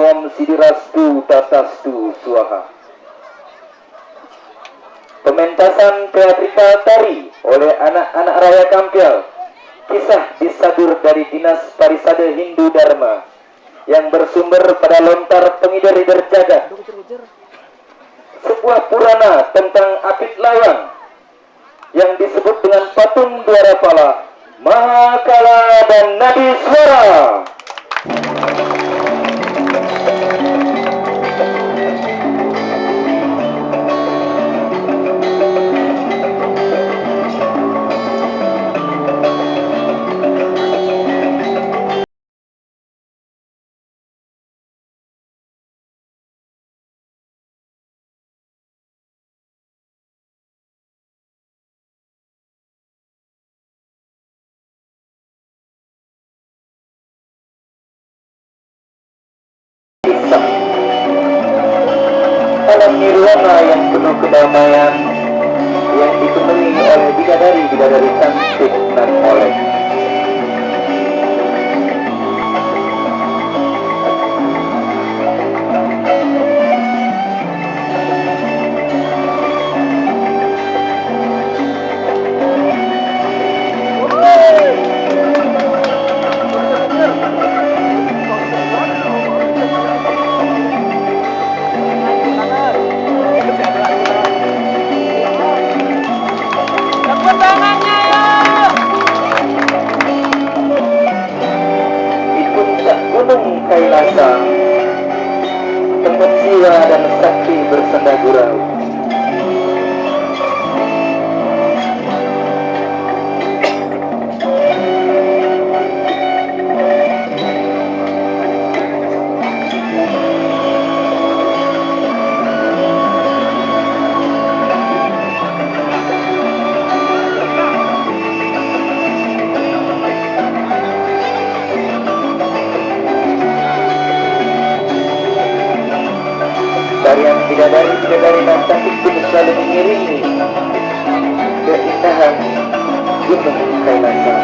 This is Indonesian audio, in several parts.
Om Sidirastu Tatastu Swaha. Pementasan teatrikal tari oleh anak-anak Raya Kampial, kisah disadur dari Dinas Parisade Hindu Dharma yang bersumber pada lontar pengidar-idar jagat, sebuah purana tentang Apit Lawang yang disebut dengan patung Dwarapala, Mahakala dan Nadi Swara. Alam nirwana yang penuh kedamaian yang dipenuhi oleh bidadari-bidadari cantik dan oleh. Gunung Kailasa, tempat Siwa dan Sakti bersenda gurau. Tarian bidadari-bidadari dan cantik pun selalu mengiringi keindahan Gunung Kailasa.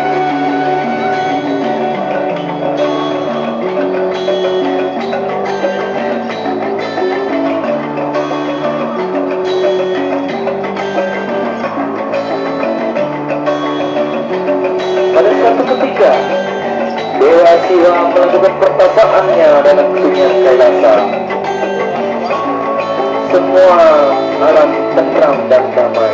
Pada suatu ketika, Dewa Siwa melakukan pertapaannya dalam sungai Kailasa. Semua alam tenang dan damai.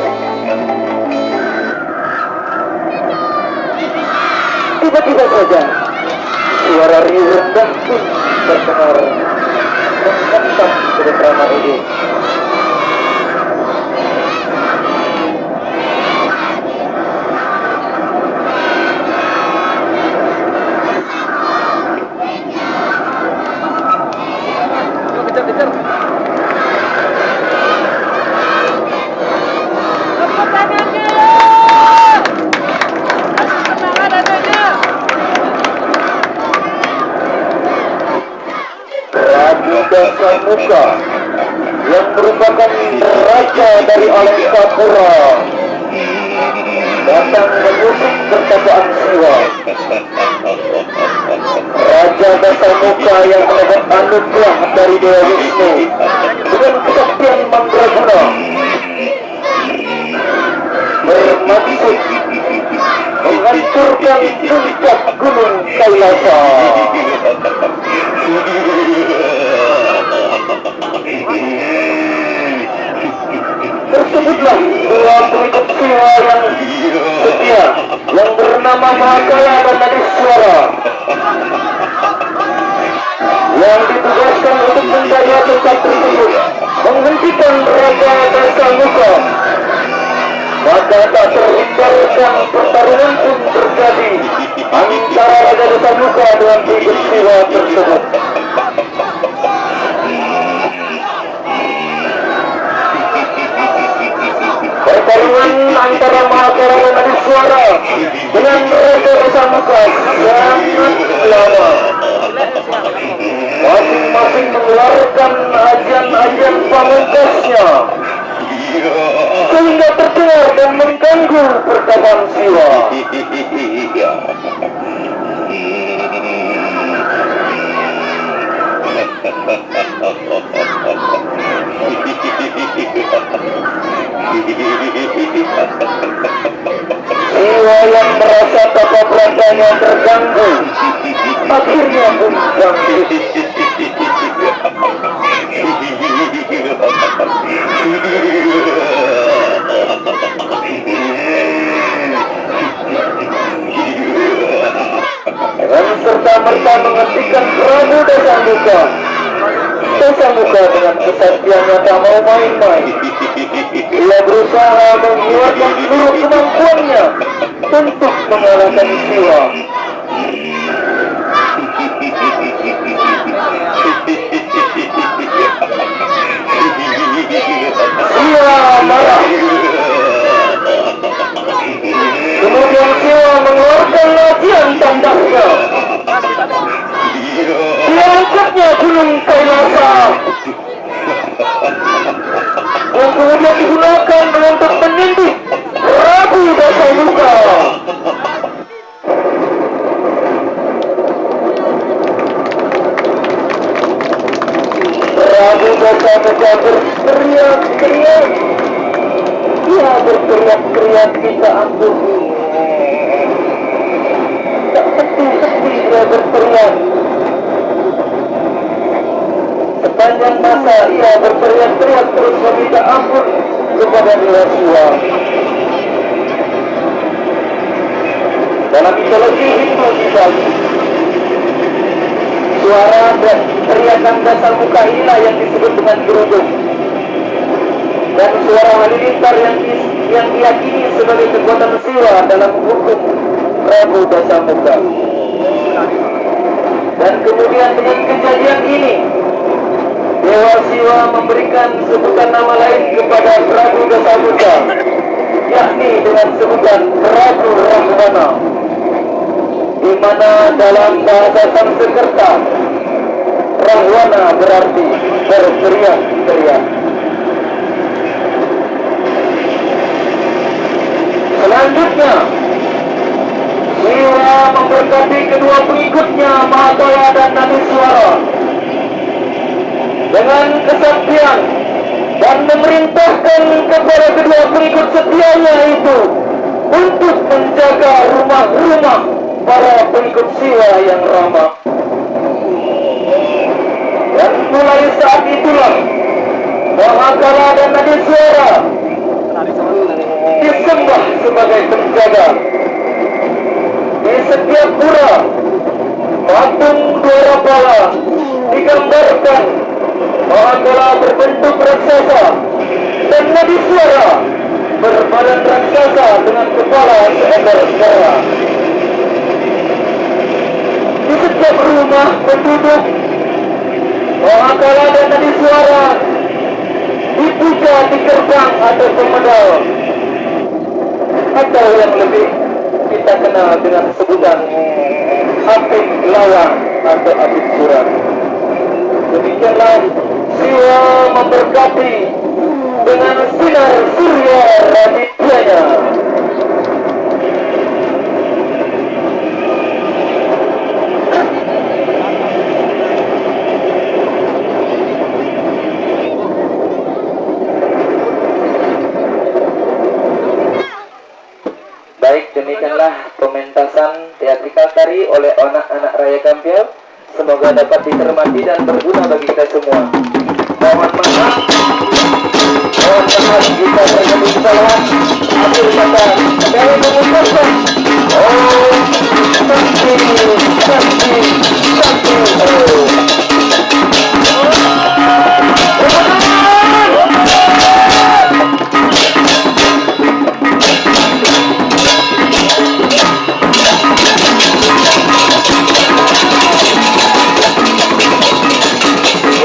Tiba-tiba saja suara riuh rendah pun terdengar menghantam kedengaran ini. Kejar-kejar. Dasamuka yang merupakan raja dari Alengkapura datang menyusup pertapaan Siwa. Raja Dasamuka yang mendapat anugerah dari Dewa Wisnu dengan kesaktian mandraguna bermaksud menghancurkan puncak Gunung Kailasa. Tersebutlah dua pengikut Siwa yang setia yang bernama Mahakala dan Nadi Swara yang ditugaskan untuk menjaga tempat tersebut, menghentikan Raja Dasamuka. Maka tak terhindarkan pertarungan pun terjadi antara Raja Dasamuka dengan pengikut Siwa tersebut. Pertarungan antara Mahakala dan Nadi Swara dengan Raja Dasamuka sangat lama. Masing-masing mengeluarkan ajian-ajian pamungkasnya sehingga terdengar dan mengganggu pertapaan Siwa. Jiwa yang merasa keberadanya terganggu akhirnya pun bangkit. Dengan serta-merta menghentikan Prabu Dasamuka. Dasamuka dengan kesaktiannya tak mau main-main. Ia berusaha mengeluarkan seluruh kemampuannya untuk mengalahkan Siwa. Siwa marah. Kemudian Siwa mengeluarkan latihan tandasnya. Dia angkatnya gunung Kailasa yang kemudian digunakan untuk menindih Prabu Dasamuka. Prabu Dasamuka berteriak-teriak. Dia berteriak-teriak minta ampun. Tak henti-henti dia berteriak. Sepanjang masa ia berteriak-teriak terus meminta ampun kepada Dewa Siwa. Dalam mitologi Hindu misalnya, suara dan teriakan Dasamuka inilah yang disebut dengan geruduk. Dan suara halilintar yang diyakini sebagai kekuatan Siwa dalam hukum Prabu Dasamuka. Dan kemudian dengan kejadian ini, Dewa Siwa memberikan sebutan nama lain kepada Prabu Dasamuka, yakni dengan sebutan Prabu Rahwana, di mana dalam bahasa Sanskerta Rahwana berarti berteriak-teriak. Selanjutnya, Siwa memberkati kedua pengikutnya Mahakala dan Nadiswara dengan kesaktian dan memerintahkan kepada kedua pengikut setianya itu untuk menjaga rumah-rumah para pengikut Siwa yang ramah. Dan mulai saat itulah Mahakala dan Nadiswara disembah sebagai penjaga. Di setiap pura, patung Dwarapala digambarkan Mahakala berbentuk raksasa dan Nadiswara berbadan raksasa dengan kepala seekor kera. Di setiap rumah penduduk, Mahakala dan Nadiswara dipuja di gerbang atau pemedal, atau yang lebih kita kenal dengan sebutan apik lawang atau apik surat. Demikianlah Siwa memberkati dengan sinar surya radityanya. Baik, demikianlah pementasan teatrikal tari oleh anak-anak Raya Kampiel. Semoga dapat dicermati dan berguna bagi kita semua. Mohon maaf jika terjadi kesalahan. Akhir kata, kami mengucapkan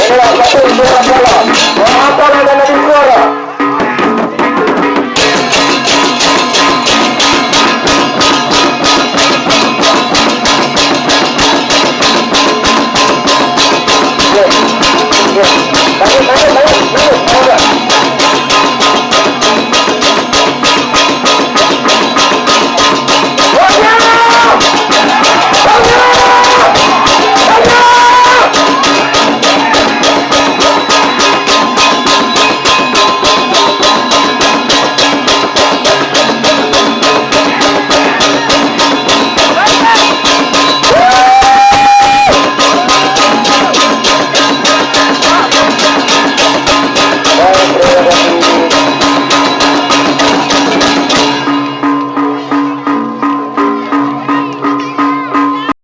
Inilah satu suara bola.